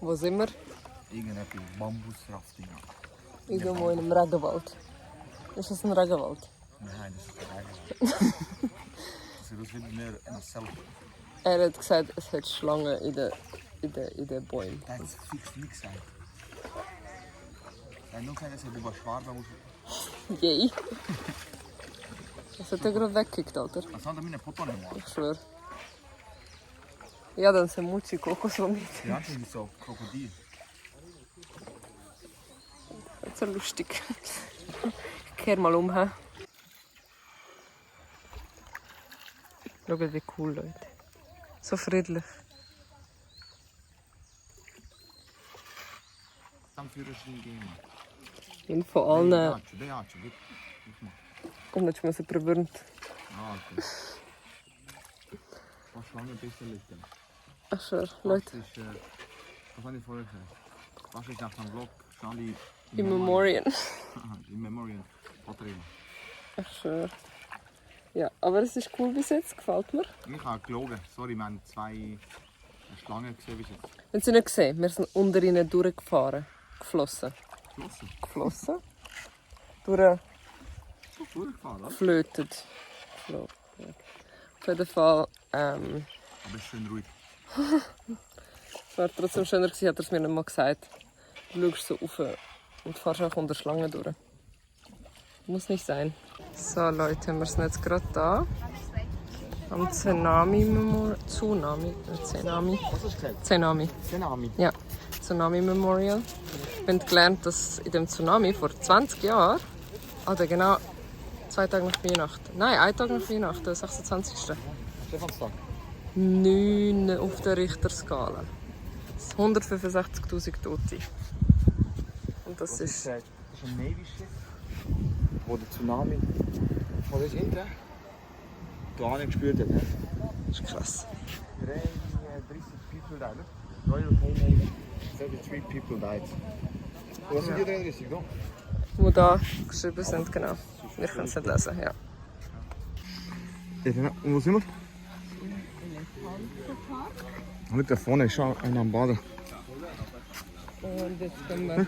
Wo sind wir? Irgendetwas Bambusrafting. Irgendwo in einem Regenwald. Ist das ein Regenwald? Nein, das ist kein Regenwald. Das sieht aus wie mehr ein Selfie. Er hat gesagt, es hat Schlangen in den Bäumen. Das hat fix nichts gesagt. Er hat nur gesagt, dass er über Schwarze muss. Yay! Das hat er gerade weggekickt, Alter. Was soll meine Foto nicht machen? Ich schwöre. Ja, dann sind Mucci Kokos mit. Ja, das ist so Krokodil. Das ist so lustig. Ich kehr mal um. He? Schaut, wie cool, Leute. So friedlich. Am Führerschein gehen. In von allen. Ja, Und jetzt muss er verwirrt. Ah, okay. Was lange ein bisschen liegen. Ach schön, Leute. Was habe ich vorher gesagt? Was ist nach dem Vlog? Charlie In Memorial. In Memorial. Patreon. Ach schön. Ja, aber es ist cool bis jetzt, gefällt mir. Ich habe gelogen. Sorry, wir haben 2 Schlangen gesehen bis jetzt. Wenn Sie nicht gesehen, wir sind unter ihnen durchgefahren. Geflossen. Geflossen? Geflossen? Durchgefahren, oder? Geflötet. Auf jeden Fall. Aber es ist schön ruhig. Es wäre trotzdem schöner gewesen, hat er es mir nicht mal gesagt. Du schaust so rauf und fährst auch unter Schlangen durch. Muss nicht sein. So Leute, haben wir es jetzt gerade da. Am Tsunami Memorial. Tsunami? Tsunami? Was hast du gesagt? Tsunami. Tsunami. Ja, Tsunami Memorial. Ich habe gelernt, dass in dem Tsunami vor 20 Jahren, oder genau 2 Tage nach Weihnachten, nein, 1 Tag nach Weihnachten, der 26. Stephanstag. 9 auf der Richterskala. 165'000 Tote. Und das ist... Das ist ein Navy-Schiff, wo der Tsunami von der Seite gar nicht gespürt hat. Das ist krass. 30 people died. Royal Navy, 33 people died. Was sind die 33, da? Die da geschrieben sind, genau. Wir können es nicht lesen, ja. Und wo sind wir? Mit da vorne ist schon einer am Baden. Und jetzt können wir...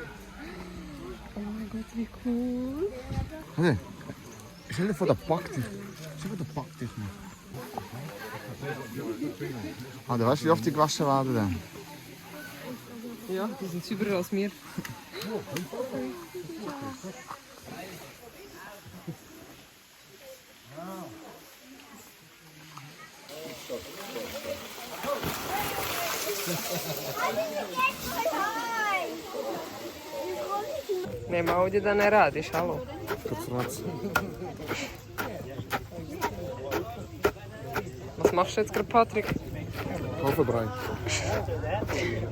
Oh mein Gott, wie cool! Hey, stell dir vor, der packt dich. Stell dir vor, der packt dich. Ah, du weißt, wie oft die gewaschen werden dann? Ja, die sind sauberer als wir. Nema ovdje da ne radiš, alo? Was machst du jetzt gerade, Patrick? Haferbrei.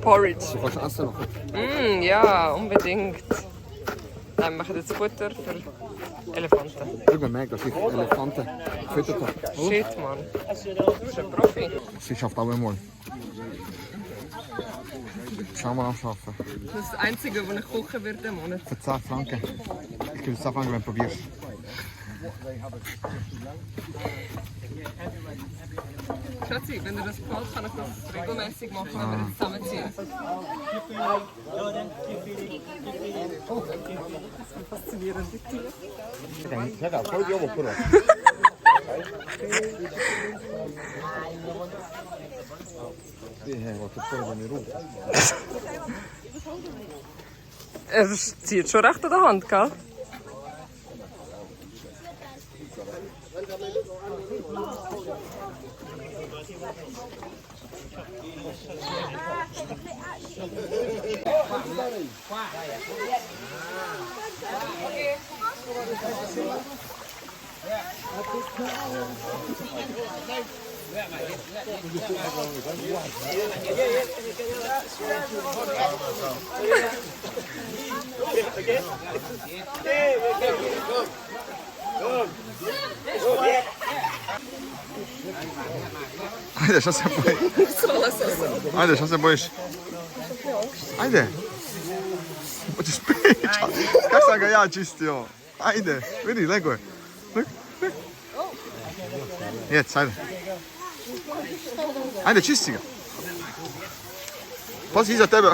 Porridge. Du kannst essen noch. Ja, unbedingt. Wir machen jetzt Futter für Elefanten. Ich bin mega, dass ich Elefanten gefüttert habe. Shit, Mann. Du bist ein Profi. Sie schafft auch einmal. Schau mal am Arbeiten. Das ist das Einzige, was ich kochen werde im Monat. Für 10 Franken. Ich gebe 10 Franken, wenn du probierst. Schatzi, wenn dir das gefällt, kann ich das regelmäßig machen, wenn wir jetzt zusammenziehen. Faszinierende Tiere. Ja, voll die Oberkurve. Er zieht schon recht an der Hand, gell? Ajde, šta se bojiš? Ajde, šta se bojiš? Ajde. Hoćeš pričat? Kako sam ga ja čistio? Ajde, vidi, lego je. Jec, ajde. Ajde, čisti ga. Pazi iza tebe.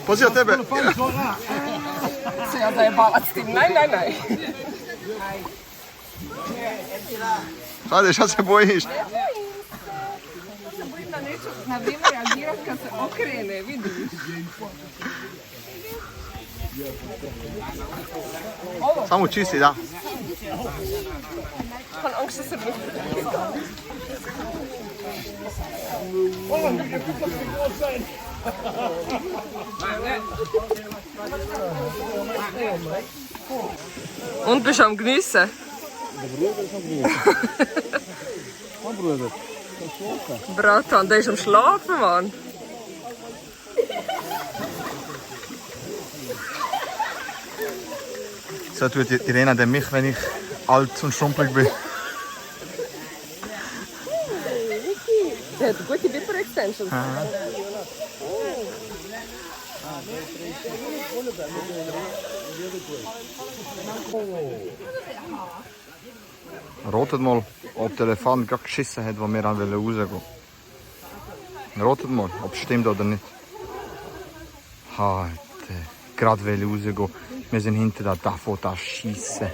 Pazi iza tebe. Ja, da je balac s tim. Nein. Ajde, šta se bojiš? Bojim da neću na vrijeme reagirati kad se okrene, vidiš. Samo čisti, da. Van angst is er niet. Und bist du am Geniessen? Der Bruder ist am Genießen. Mein Bruder. Bratan, der ist am Schlafen, Mann. So tut Irena dann mich, wenn ich alt und schrumpelig bin. Der hat gute Wipper-Extensions. Rotet mal, ob der Elefant gerade geschissen hat, wo wir rausgehen. Rotet mal, ob es stimmt oder nicht. Halt, gerade rausgehen. Wir sind hinter da davon da schiessen.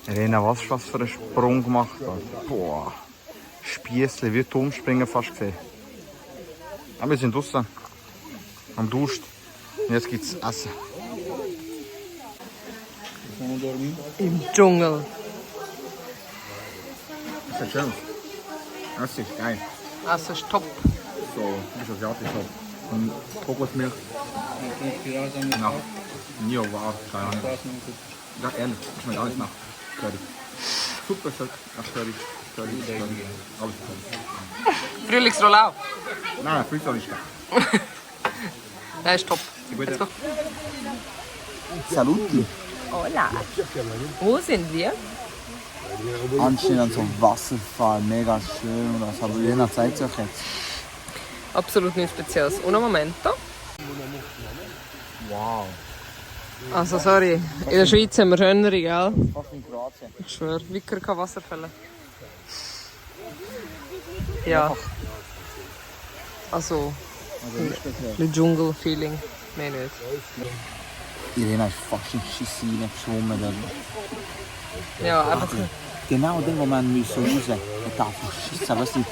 Irena, was hast du für einen Sprung gemacht? Boah, Spiessle, wie Turmspringen fast gesehen. Aber wir sind draußen, am Durst. Und jetzt gibt es Essen. Im Dschungel. Das ist schön. Das ist geil. Das ist top. So, das ist asiatisch. Und Kokosmilch. Ja. Ja, wow, keine Ahnung. Ja, ehrlich, ich schmeckt alles nach Curry. Super Stück nach Curry. Alles Curry. Frühlingsrollau. Nein, Frühstück ist geil. Der ist top. Let's go. Saluti. Hola. Wo sind wir? Anstehen an so einem Wasserfall, mega schön. Und das habe ich Irena zeigt euch jetzt. Absolut nichts Spezielles. Un momento. Wow. Also sorry, in der Schweiz haben wir schönere, gell? Fast in Kroatien. Ich schwöre, Wicker kann Wasserfälle. Ja. Also, ein Dschungel-Feeling. Mehr nicht. Irena ist fast in Schissine geschwommen. Ja, einfach Genau den Moment müssen wir raus. Er darf schissen, weißt du?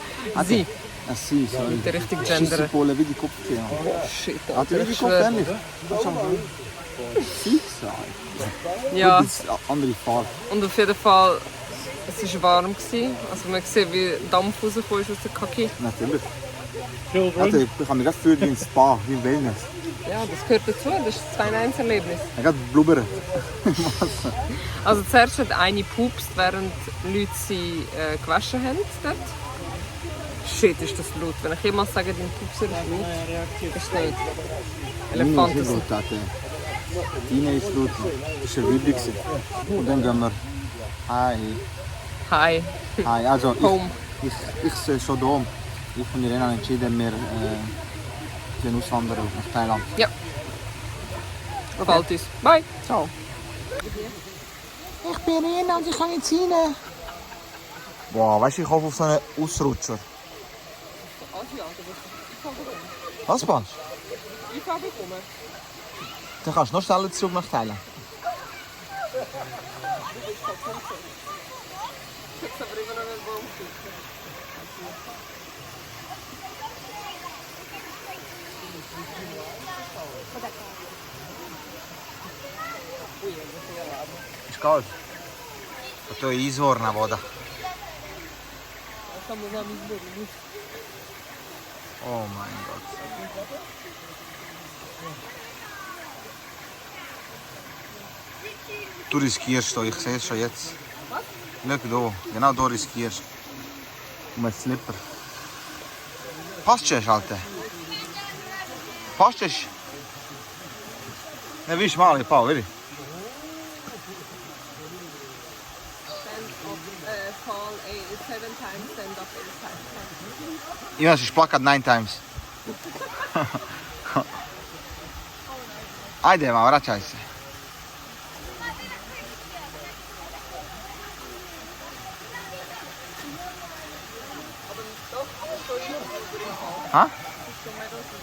sie. Sie, sorry. Der richtige Gender. Schissenpole wie die Kopf. Shit, Hat er wie die ich Kopf schwöre. ähnlich? Das ist schon Sie sagen. Ja, Das ist eine andere Farbe. und auf jeden Fall, es war warm. Also man sieht, wie Dampf rausgekommen ist aus der Kaki. Natürlich. Also, ich kann mir gerade fühlen wie ein Spa, wie ein Wellness. Ja, das gehört dazu, das ist ein 2-in-1-Erlebnis. Er hat blubbert. Also zuerst hat eine gepupst, während Leute sie gewaschen haben dort. Shit, ist das laut. Wenn ich jemals sage, dein Pupser ist laut, ist nicht. Elefant Elefanten ist sind. laut. Tine ist laut. Das war eine Übung. Und dann gehen wir. Hi. Hi. Hi. Also, Home. ich sehe schon da. Ich und Irena haben entschieden, wir gehen auswandern nach Thailand. Ja. Gefällt uns. Bye. Ciao. Ich bin Irena und ich kann jetzt rein. Boah, weißt du, ich hoffe auf so einen Ausrutscher. Was machst du? Ich habe bekommen. Dann kannst du noch schneller zurück nach Thailand. Jetzt aber immer noch einen Baum. Ist kalt. A to je izvorna voda. Oh mein Gott. Du riskierst da, ich sehe es schon jetzt. Schau da, genau da riskierst du. Mit Slipper. Passt es, Alter? Passt es? Ne, vidiš mali pao, vidi. Fall 7 times, stand up 8 times. Imaš išplakat 9 times. Ajde, ma, vraćaj se. Ha?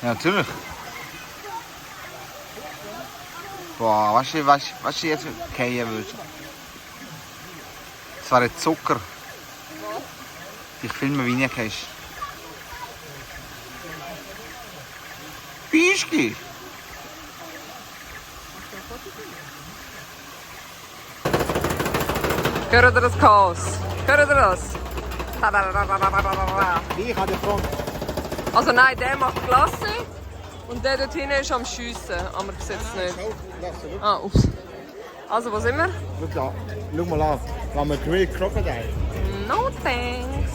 Ja, natürlich. Boah, was du jetzt fallen würdest? Das wäre Zucker. Ich filme, wie du gehst. Bischki! Hört ihr das Chaos? Hört ihr das? Ich habe die Front. Also nein, der macht Klasse und der dort hinten ist am Schiessen, aber man sieht es nicht. Ah, ups. Also, wo sind wir? Schau mal an. Da haben wir Great Crocodile. No thanks.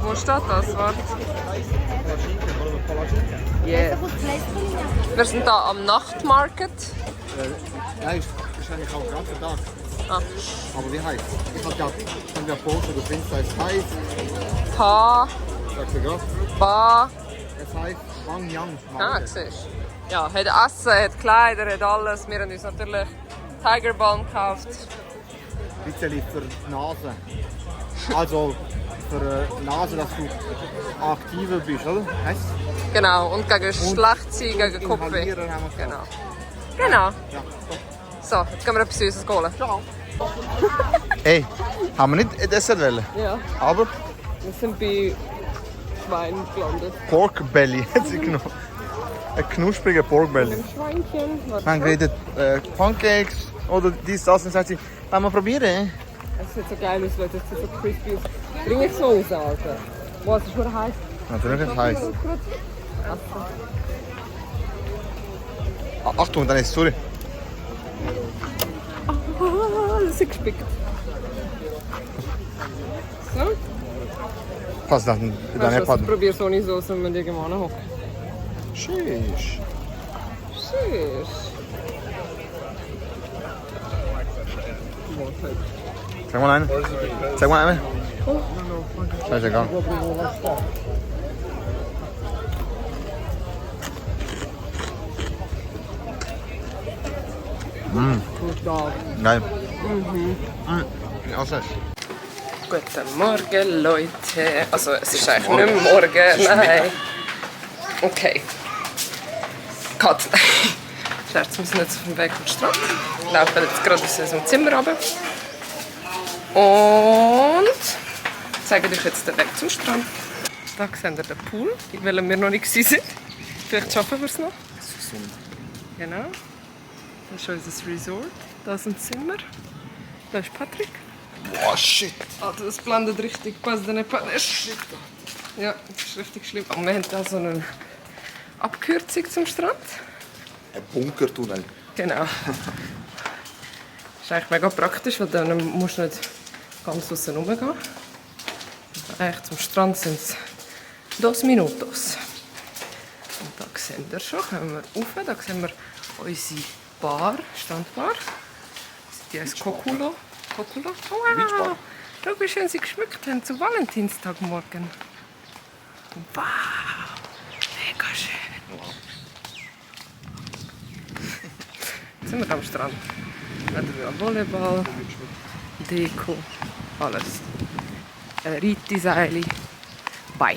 Wo steht das? Warte. Yeah. Wir sind hier am Nachtmarket. Nein, ist eigentlich auch ganz Tag. Ah. Aber wie heißt es? Ich habe ja Poster, du findest, es heißt, Pa, sagst du gerade, Ba. es heißt Wang Yang. Ah, siehst du. Ja, hat Essen, hat Kleider, hat alles. Wir haben uns natürlich Tigerbalm gekauft. Ein bisschen für die Nase. Also für die Nase, dass du aktiver bist, oder? Heißt? Genau, und gegen Schlechtsein, gegen Kopfweh. Inhalieren haben wir Genau. Genau. Ja. So, jetzt gehen wir etwas Süßes holen. Ciao. Ey, haben wir nicht Dessert wollen? Ja, Aber wir sind bei Schwein gelandet. Pork Belly hat sie genommen. Ein knuspriger Pork Belly. Ein Schweinchen. Wir haben geredet, Pancakes oder dies, das. Und sagt sie, wollen wir probieren? Es sieht so geil aus, Leute. Es sieht so crispy aus. Bring ich so raus, Alter. Was ist schon heiß? Natürlich ist es heiß. Achtung, dann ist sorry. Das ist gespickt. So, Passt nach dem weißt du deiner was? Partner. Ich probiere Sony-Sauce, wenn wir irgendwann hocken. Tschüss. Tschüss. Zeig mal einen. Zeig mal einen. Scheißegal. Geil. Ja, was ist? Guten Morgen, Leute. Also, es ist eigentlich nicht mehr morgen. Nein. Okay. Cut. Scherz, wir sind jetzt auf dem Weg vom Strand. Wir laufen jetzt gerade aus unserem Zimmer runter. Und zeigen euch jetzt den Weg zum Strand. Da seht ihr den Pool, in welchem wir noch nicht waren. Vielleicht schaffen wir es noch. Genau. Das ist unser Resort. Da ist ein Zimmer. Da ist Patrick. Boah, shit. Alter, das blendet richtig. Passt dir nicht. Ja, das ist richtig schlimm. Aber wir haben da so eine Abkürzung zum Strand. Ein Bunkertunnel. Genau. Das ist eigentlich mega praktisch, weil dann musst du nicht ganz außen rumgehen. Eigentlich zum Strand sind es 2 Minuten. Und da sehen wir schon, kommen wir rauf. Da sehen wir unsere Bar, Strandbar. Die heißt Kokulo. Kokulo? Wow! Schau, wie schön sie geschmückt haben zu Valentinstagmorgen. Wow! Mega schön. Jetzt sind wir am Strand. Haben wir Volleyball, Deko, alles. Reitseile. Bye.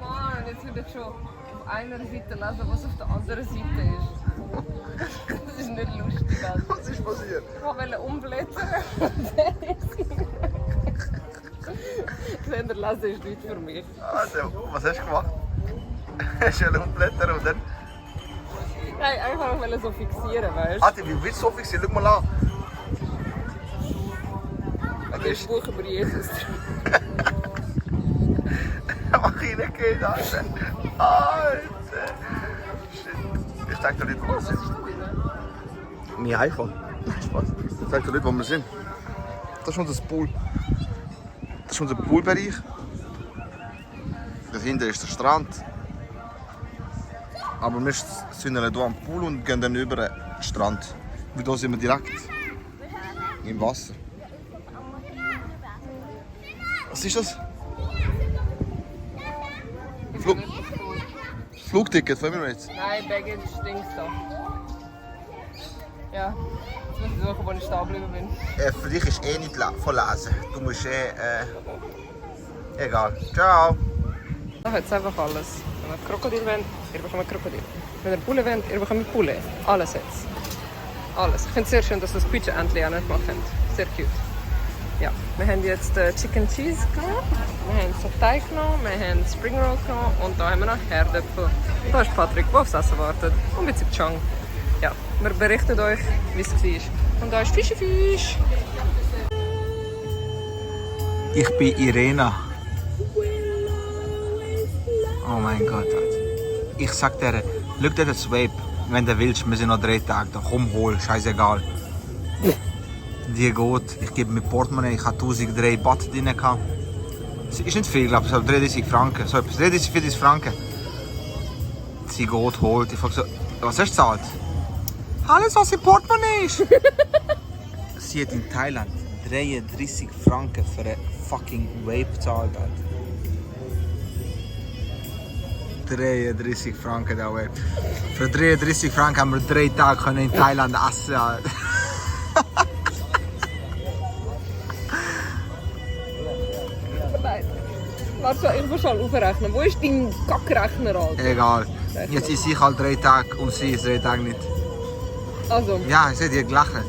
Mann, jetzt wird schon auf einer Seite lesen, was auf der anderen Seite ist. Das ist nicht lustig, Alter. Was ist passiert? Ich wollte umblättern. Seht ihr, lesen ist nicht für mich. Also, was hast du gemacht? Hast du umblättern und dann... Nein, einfach wollte so fixieren, weißt du? Ati, wie willst du so fixieren? Schau mal an. Ich habe ein Buch über Jesus. Mach ich nicht gehen, Alter. Alter. Shit. Ich zeig dir nicht, wo wir sind. Mein iPhone. Spaß. Ich zeig dir nicht, wo wir sind. Das ist unser Pool. Das ist unser Poolbereich. Dahinter ist der Strand. Aber wir sind hier am Pool und gehen dann über den Strand. Weil hier sind wir direkt im Wasser. Was ist das? Flugticket von Emirates. Nein, Baggage stinkt da. Ja, jetzt muss ich suchen, wo ich stehen geblieben bin. Für dich ist eh nicht verlesen. Du musst Egal. Ciao. Da hat es einfach alles. Wenn ihr ein Krokodil wollt, ihr bekommt ein Krokodil. Wenn ihr Bulle wollt, ihr bekommt eine Bulle. Alles jetzt. Alles. Ich finde es sehr schön, dass das Quietscheentchen auch nicht gemacht habt. Sehr cute. Ja, wir haben jetzt Chicken Cheese genommen, wir haben Satay genommen, wir haben Spring Roll genommen und da haben wir noch Herdöpfel. Da ist Patrick, der aufs Essen wartet. Und ein bisschen Chang. Ja, wir berichten euch, wie es war. Und da ist Fisch. Ich bin Irena. Oh mein Gott. Ich sag dir, schau dir das Vape. Wenn du willst, wir sind noch 3 Tage da. Komm, hol, scheißegal. Die geht. Ich gebe mir Portemonnaie, ich hatte 1003 Baht drin. Es ist nicht viel, glaube ich, aber 33 Franken. So etwas, 33, 40 Franken. Sie geht, holt. Ich frage so, was hast du gezahlt? Alles, was im Portemonnaie ist. Sie hat in Thailand 33 Franken für einen fucking Vape gezahlt. 33 Franken da Vape. Für 33 Franken haben wir 3 Tage in Thailand essen. Warte, ich muss schon aufrechnen. Wo ist dein Kackrechner, Alter? Egal. Jetzt ist ich halt 3 Tage und sie ist 3 Tage nicht. Also, Ja, ich sehe dir gelächelt.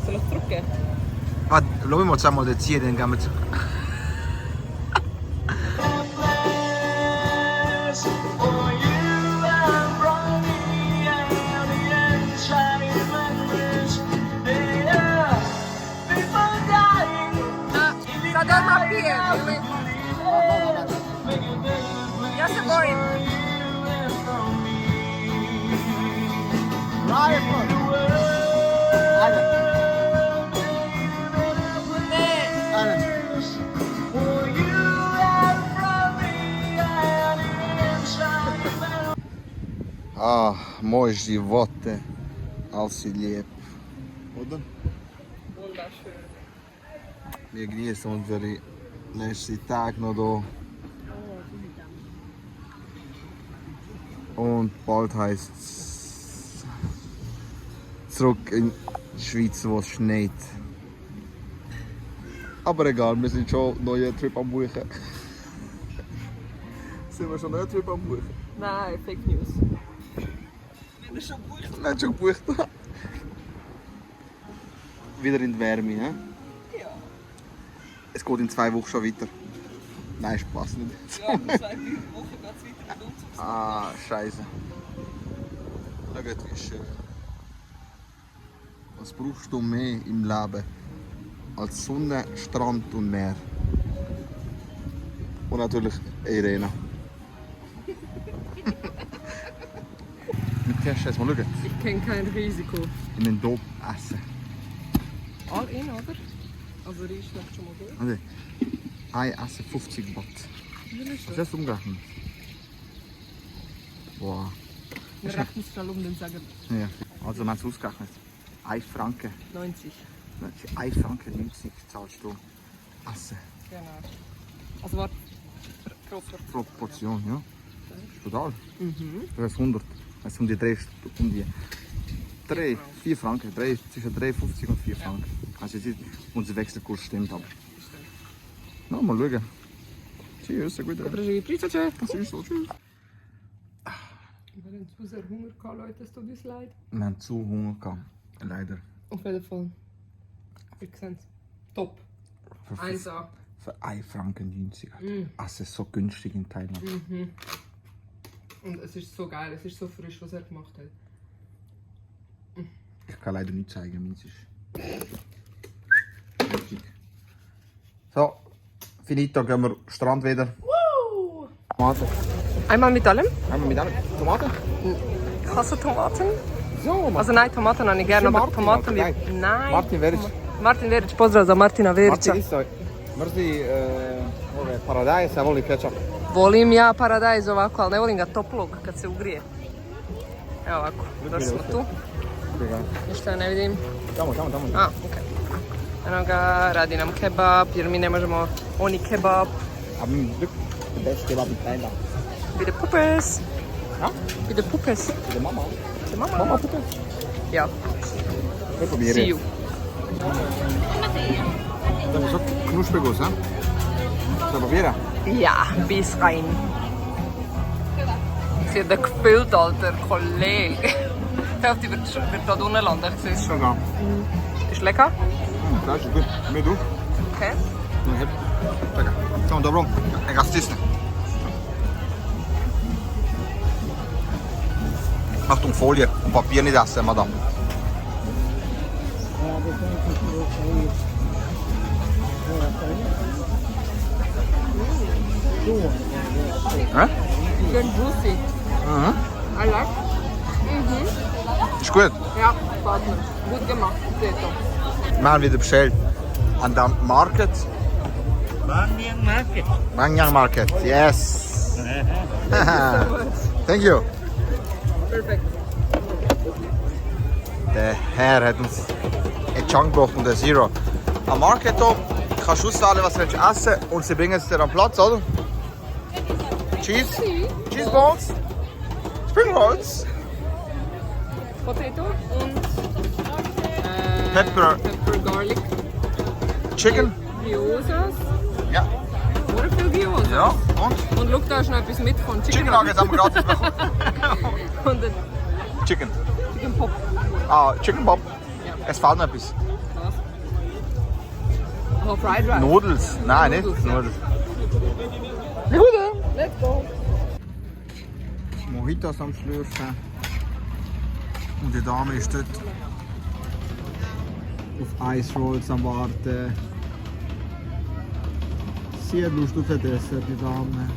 soll ich drücken? Warte, lass mich mal den ziehen, dann gehen wir zu. Cadê uma pia? Ja, se boi. Ah, mooi živote, als si lijep. Oder? Wunderschön. Wir genießen unsere letzten Tage noch hier. Und bald heisst es zurück in die Schweiz, wo es schneit. Aber egal, wir sind schon einen neuen Trip am Buchen. Sind wir schon einen neuen Trip am Buchen? Nein, Fake News. Wir haben schon gebucht. Wieder in die Wärme, hä? Ja. Es geht in 2 Wochen schon weiter. Nein, Spaß nicht. Ja, in 2 Wochen geht es weiter mit uns. Ah, scheiße. Schau, wie schön. Was brauchst du mehr im Leben als Sonne, Strand und Meer? Und natürlich Irena. Mit Cash jetzt mal schauen. Ich kenne kein Risiko. In den Dop essen. All in, oder? Also Reis schmeckt schon mal gut. Also, ein Essen 50 Baht. Was hast du umgerechnet? Wow. Wir rechnen es schnell um, dann sagen Ja. Also, wir haben es ausgerechnet. 1 Franken. 90. 1 Franken 90 zahlst du Essen. Genau. Also warte, Pro Portion, ja. Das ist total. Das ist 100. Das ist um die 3, 4 Franken. Zwischen 3,50 und 4 Franken. Also jetzt nicht, unser Wechselkurs stimmt aber. Na, mal schauen. Tschüss, gut. Oder ist Pizza, Chef? Das ist so, tschüss. Wir haben zu sehr Hunger gehabt, Leute, es tut uns leid. Wir haben zu Hunger gehabt. Leider. Auf jeden Fall. Ihr seht es. Top. Für 1A. Für 1 Franken 90. Es ist so günstig in Thailand. Und es ist so geil, es ist so frisch, was er gemacht hat. Ich kann leider nicht zeigen, meins ist richtig. So, finito, gehen wir Strand wieder. Tomaten. Einmal mit allem. Haben wir mit allem Tomaten? Ich hasse Tomaten. So, Also nein, Tomaten habe ich gerne, aber Martin, Tomaten Martin, wie... Nein. Martin Veric. Martin Veric, pozdrav za Martina Verića. Martin isto. Mrzi ove paradajz, a voli kečap. Volim ja paradajz ovako, ali ne volim ga toplog kad se ugrije. Evo ovako, došli smo tu. Ništa ne vidim. Tamo. A, okej. Eno ga, radi nam kebab, jer mi ne možemo oni kebab. Haben Glück, der beste Kebab in Thailand. Bitte Puppes. Ja? Bitte Puppes. Mit der Mama. Zur Mama. Mama, bitte. Ja, Wir probieren. see you. Das ist so knusprig aus, hä? Soll ich probieren? Ja, bis rein. Sie hat gefüllt, alter Kollege. Die Hälfte wird dort unten landen, ich sehe es schon. Sogar. Ist lecker? Das ist gut. Mit du? Okay. Lecker. So, dobro. Neka stisne. Achtung, Folie und Papier nicht essen, Madame. Schön juicy. Mhm. I like. Ist gut. Ja, Partner. Gut gemacht. Seht Wir haben wieder bestellt an der Market. Banyang Market. Manyang Market, yes. Thank you. Perfekt. Der Herr hat uns einen Chunk gebracht und einen Zero. Am Market hier kannst du auswählen, was du essen willst und sie bringen es dir am Platz, oder? Cheese, Cheese Balls, Spring Rolls, Potato und Pepper, Pepper Garlic. Chicken. Gyozas. Ja. Oder viel Gyozas. Ja, und? Und schau, da ist noch etwas mit von Chicken Nuggets haben wir gratis bekommen. Und ein Chicken. Chicken Pop. Ah, Chicken Pop. Ja. Es fehlt noch etwas. Was? Oh, Fried Rice. Nudels. Nein, Nudels, nicht ja. Nudels. Let's go. Mojitos am Schlürfen. Und die Dame ist dort auf Ice Rolls am Warten. Sie hat Lust auf ein Dessert, die Dame.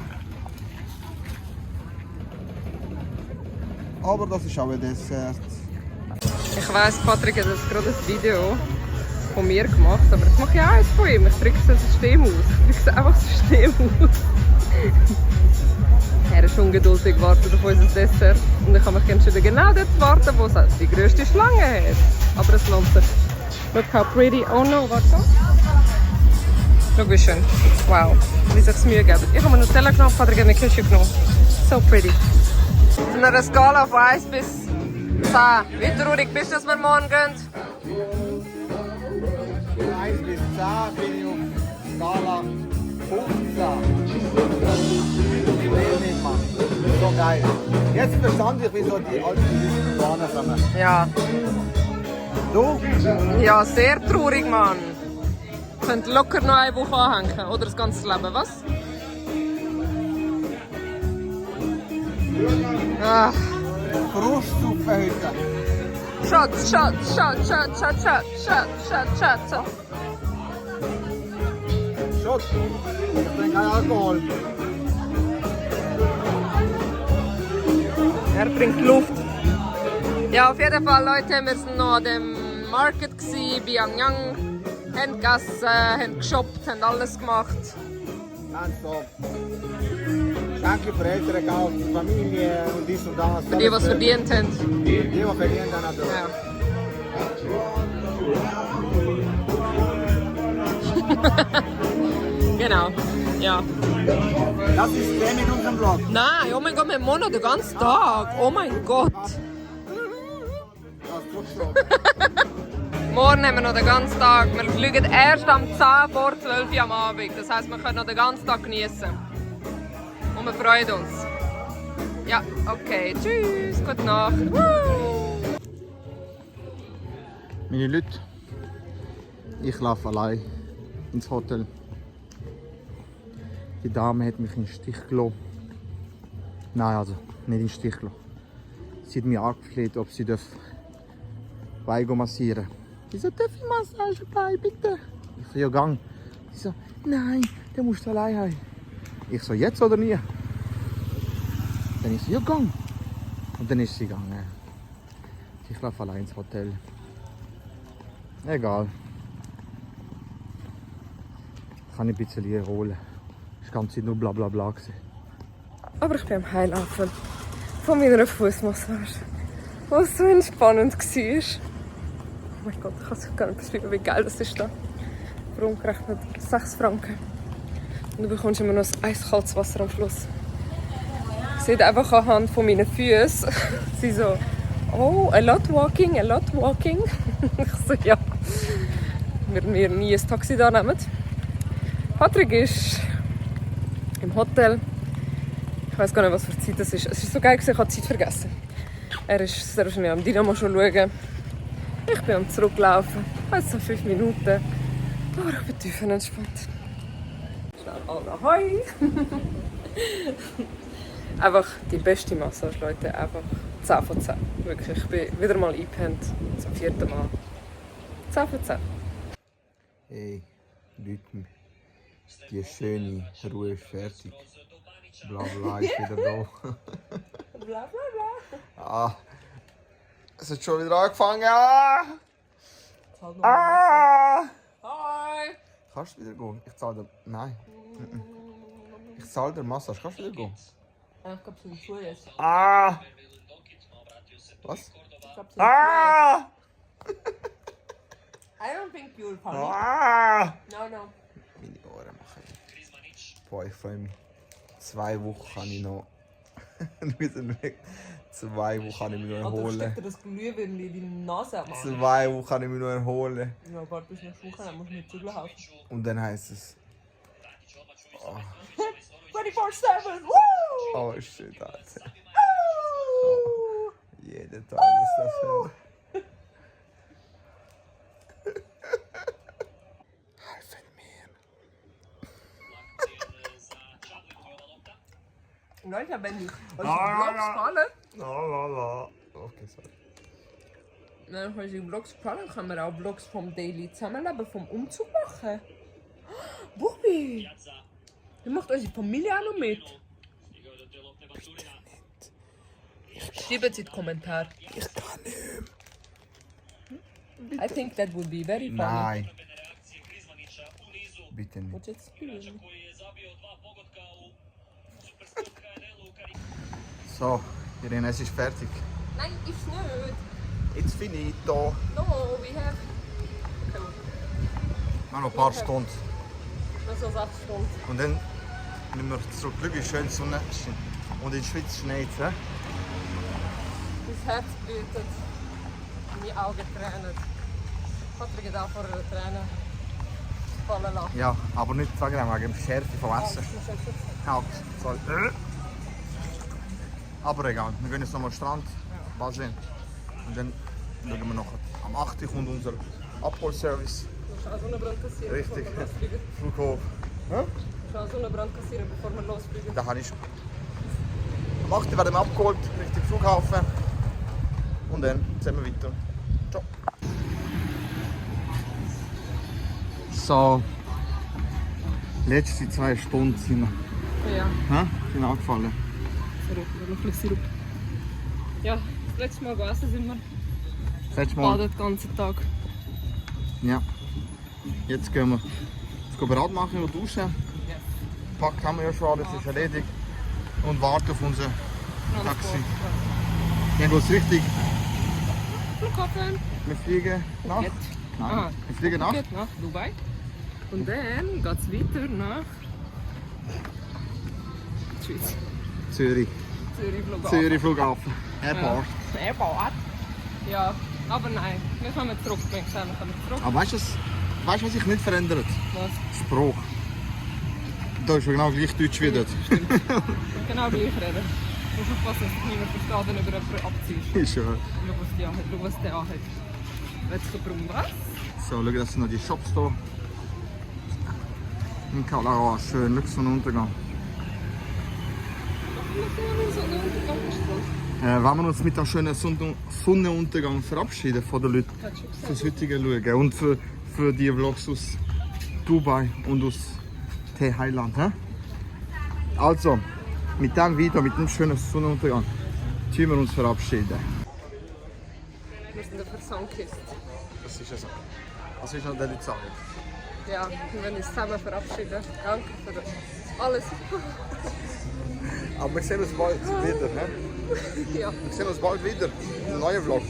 Aber das ist auch ein Dessert. Ich weiss, Patrick hat jetzt gerade ein Video von mir gemacht, aber ich mache ja auch eins von ihm. Ich drücke das System aus. Ich drücke einfach das System aus. Er ist ungeduldig wartet auf unser Dessert. Und ich habe mich entschieden, genau dort zu warten, wo es die grösste Schlange hat. Aber es lohnt sich. Look how pretty. Oh no, warte. Schau wie schön. Wow. Wie sich es Mühe geben. Ich habe mir Nutella genommen, Patrick hat eine Küche genommen. So pretty. In einer Skala von 1 bis 10. Wie traurig bist du, dass wir morgen gehen? 1 bis 10 bin ich auf Skala 15. Ich will nicht, Mann. So geil. Jetzt verstand ich, wieso die alten Bahnen sammeln. Ja. Du? Ja, sehr traurig, Mann. Könnt locker noch eine Woche anhängen. Oder das ganze Leben, was? Ach. Frustsuppe heute. Schatz, Schatz, Schatz, Schatz, Schatz, Schatz, Schatz, Schatz, Schatz. Schutz. Ich trinke keinen Alkohol. Er bringt Luft. Ja, auf jeden Fall, Leute, wir waren noch an dem Market bei Anyang. Haben gegessen, haben geshoppt, haben alles gemacht. Ganz so. Danke für Eltern, gekauft, Familie und dies und das. Für die, die es verdient haben. Die, die verdient haben, natürlich. Ja. Genau, ja. Das ist der mit unserem Vlog. Nein, oh mein Gott, wir haben noch den ganzen Tag. Oh mein Gott. Das ist Morgen haben wir noch den ganzen Tag. Wir fliegen erst am 10 vor 12 Uhr am Abend. Das heisst, wir können noch den ganzen Tag genießen. Und wir freuen uns. Ja, okay. Tschüss, gute Nacht. Woo! Meine Leute, ich laufe allein ins Hotel. Die Dame hat mich in den Stich gelassen. Nein, also nicht in den Stich gelassen. Sie hat mich angefleht, ob sie Beine massieren darf. Ich so, darf ich Massage bei, bitte? Ich so, ja, gang. Sie so, nein, der musst du allein haben. Ich so, jetzt oder nie? Dann ich so, ja, gang. Und dann ist sie gegangen. Ich laufe allein ins Hotel. Egal. Ich kann ein bisschen erholen. Es war die ganze Zeit nur bla bla bla gewesen. Aber ich bin am Heilaufen von meiner Fußmassage, was so entspannend war. Oh mein Gott, ich kann es gar nicht beschreiben, wie geil das ist da. Für umgerechnet 6 Franken. Und du bekommst immer noch ein eiskaltes Wasser am Schluss. Ich sehe einfach anhand von meinen Füßen. Sie so, oh, a lot walking, a lot walking. Ich so, ja. Wir nie ein Taxi da nehmen. Patrick ist im Hotel. Ich weiß gar nicht, was für Zeit das ist. Es ist so geil, ich habe die Zeit vergessen. Er ist sehr wahrscheinlich am Dynamo schon schauen. Ich bin am Zurücklaufen. Also 5 Minuten. Aber ich bin tiefenentspannt. Schnell Ahoi! Einfach die beste Massage, Leute. Einfach 10 von 10. Wirklich. Ich bin wieder mal eingepennt. Zum 4. Mal. 10 von 10. Hey, Leute, die schöne Ruhe ist fertig. Bla bla ist wieder da. Bla bla bla. Ah, es hat schon wieder angefangen. Ah! Hi! Kannst du wieder gehen? Ich zahle dir. Nein. Ich zahle dir Massage. Kannst du wieder gehen? Ich glaube, es sind Schuhe jetzt. Ah! Was? Ich glaube, es sind Ah! Schuhe. I don't think you'll panic. Ah! No. Meine Ohren machen. Boah, ich freue mich. 2 Wochen kann ich noch. Wir sind weg. 2 Wochen kann ich mich noch Oder erholen. steckt dir das Glühwürmchen in deine Nase an. 2 Wochen kann ich mich noch erholen. Ja, warte bis nächste Woche, dann musst du mit Zügeln helfen. Und dann heisst es. 24/7! Woo! Oh shit, Alter. Oh, jeden Tag ist das schön. Helfen mir. Leute, wenn die Vlogs fallen, La. Okay, sorry. wenn unsere Vlogs fallen, können wir auch Vlogs vom Daily Zusammenleben, vom Umzug machen. Bubi! Ihr macht unsere Familie auch noch mit. Schreibt es in die Kommentare. Ich kann nicht. I think that would be very funny. Nein. Bitte nicht. What's it doing? So, Irene, es ist fertig. Nein, ist nicht. Jetzt finito. No, we have... Okay, Noch ein paar Stunden. noch so 6 Stunden. Und dann müssen wir zurück. Glück ist schön Sonne. Und in der Schweiz schneit es. Mein Herz blutet. Meine Augen tränen. Patrick hat auch vor Tränen fallen lassen. Ja, aber nicht wegen der Schärfe vom Essen. Halt, sorry. Aber egal, wir gehen jetzt nochmal am Strand, Basen. Und dann schauen wir noch. Am 8. kommt unser Abholservice. Du musst auch Sonnenbrand kassieren, Richtig. bevor wir losfliegen. Flughof. Du musst auch Sonnenbrand kassieren, bevor wir losfliegen. Da habe ich. Am 8. werden wir abgeholt, Richtung Flughafen. Und dann sehen wir weiter. Ciao. So. Letzte 2 Stunden sind Ja, sind angefallen. Sirup, noch ein bisschen Sirup. Ja, das letzte Mal gegessen sind wir. Das letzte Mal. Baden den ganzen Tag. Ja. Jetzt gehen wir Rad machen und duschen. Yes. Pack haben wir ja schon, alles ist erledigt. Und warten auf unser Taxi. Dann geht es richtig. Flughafen. Wir fliegen nach. Jetzt. Nein, wir fliegen nach. Geht nach Dubai. Und dann geht es weiter nach Schweiz. Zürich. Zürich Flughafen. Zürich Flughafen. Airport. Ja. Airport. Ja, aber nein, wir kommen zurück. Wir kommen zurück. Aber weißt du, was sich nicht verändert? Was? Spruch. Da ist ja genau gleich Deutsch wie dort. Stimmt. Genau gleich reden. Du musst aufpassen, dass niemand versteht, wenn du über jemanden abziehst. Ist ja. Schau, was der anhat. Schau, was der anhat. Weißt du, warum was? So, schau, das sind noch die Shops hier. In Kalao, schön, schau, Sonnenuntergang. Wenn wir uns mit einem schönen Sonnenuntergang verabschieden von den Leuten fürs heutige Schauen und für die Vlogs aus Dubai und aus Thailand. Also, mit diesem Video, mit dem schönen Sonnenuntergang, tun wir uns verabschieden. Wir sind auf der Songkiste. Das ist ja so. Was willst du noch den Leuten sagen? Ja, wir werden uns zusammen verabschieden. Danke für alles. Aber wir sehen uns bald wieder. Ja. Wir sehen uns bald wieder in einem neuen Vlog,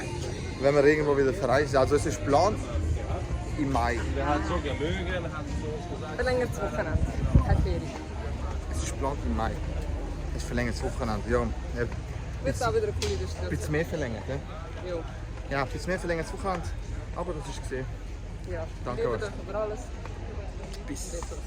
wenn wir irgendwo wieder verreisen. Also es ist geplant im Mai. Verlängertes Wochenende. Keine Ferien. Es ist geplant im Mai. Es ist verlängertes Wochenende. Ja, Wird es auch wieder eine coole ein Destination. bisschen mehr verlängert. Ja, Jo. ja ein bisschen mehr verlängertes Wochenende. Aber das ist gesehen. Ja. Danke Liebe euch. euch über alles. Bis. Besseres.